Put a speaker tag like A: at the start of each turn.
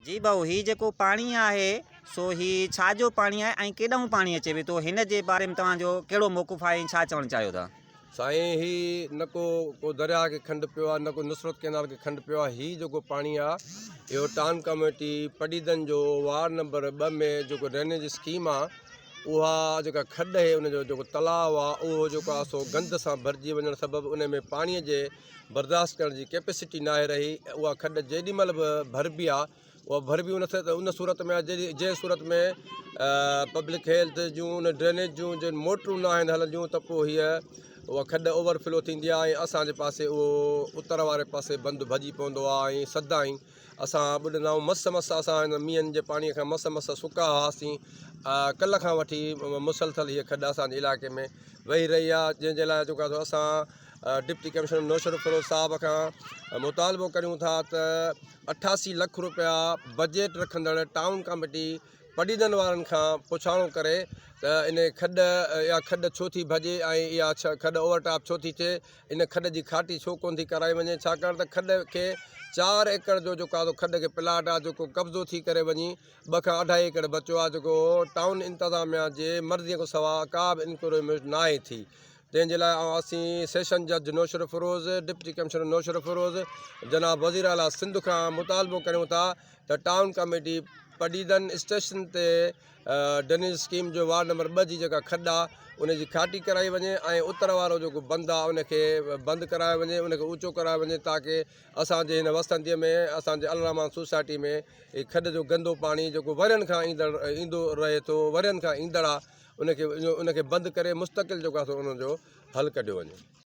A: जी भाऊ, ही जेको पाणी आहे सो ही छा जो पाणी आहे ऐं केॾांहुं पाणी अचे थो, हिन जे बारे में तव्हांजो कहिड़ो मौक़ुफ़ आहे ऐं छा चवणु चाहियो था?
B: साईं, ही न को दरिया खे खंड पियो आहे, न को नुसरत कैनाल खे खंड पियो आहे। ही जेको पाणी आहे इहो टाउन कमेटी पडीदन जो वार्ड नंबर 2 में जेको ड्रेनेज स्कीम आहे, उहा जेका खॾ आहे उनजो जेको तलाउ आहे उहो जेको आहे सो गंद सां भरिजी वञणु सबबु उन में पाणीअ जे बर्दाश्त करण जी कैपेसिटी न आहे रही। उहा खॾ जेॾीमहिल बि भरिबी आहे उहा भरिबी उन सूरत में आहे जंहिं सूरत में पब्लिक हेल्थ जूं उन ड्रेनेज जूं जिन मोटरूं न आहिनि हलंदियूं त पोइ हीअ उहा खॾ ओवरफ्लो थींदी आहे ऐं असांजे पासे उहो उत्तर वारे पासे बंदि भॼी पवंदो आहे ऐं सदा ई असां ॿुधंदा आहियूं मस असां हिन मींहंनि जे पाणीअ खां मस सुका हुआसीं। कल्ह खां वठी मुसलसल हीअ खॾ असांजे इलाइक़े में वेही रही आहे, जंहिंजे लाइ जेको आहे असां डिप्टी कमिश्नर नौशर फिरोज़ साहब खां मुतालबो करियूं था त 88 लख रुपया बजट रखंदड़ टाउन कमेटी पडीदन वारनि खां पुछाणो करे त इन खॾ छो थी भॼे ऐं इहा खॾ ओवरटॉप छो थी थिए, इन खॾ जी खाटी छो कोन थी कराई वञे। छाकाणि त खॾ खे 4 एकड़ जो जेको आहे खॾ खे प्लाट आहे जेको कब्ज़ो थी करे वञी 2 खां 2.5 एकड़ बचियो आहे, जेको टाउन इंतज़ामिया जे मर्ज़ीअ खां सवाइ का बि इंक्रोचमेंट न आहे थी। तंहिंजे लाइ असीं सेशन जज नौशर फिरोज़, डिप्टी कमिश्नर नौशर फिरोज़, जनाब वज़ीर आला सिंध खां मुतालबो करियूं था त टाउन कमेटी पडीदन स्टेशन ते ड्रेनेज स्कीम जो वार्ड नंबर 2 जी जेका खॾ आहे उनजी खाटी कराई वञे ऐं उत्तर वारो जेको बंदि आहे उनखे बंदि करायो वञे, उनखे ऊचो करायो वञे ताकी असांजे हिन वसंतीअ में असांजे अलरहमान सोसाइटी में खॾ जो गंदो पाणी जेको वरियनि खां ईंदो रहे थो, वरियनि खां ईंदड़ आहे, उनखे बंदि करे मुस्तक़िल जेको आहे उनजो हल कढियो वञे।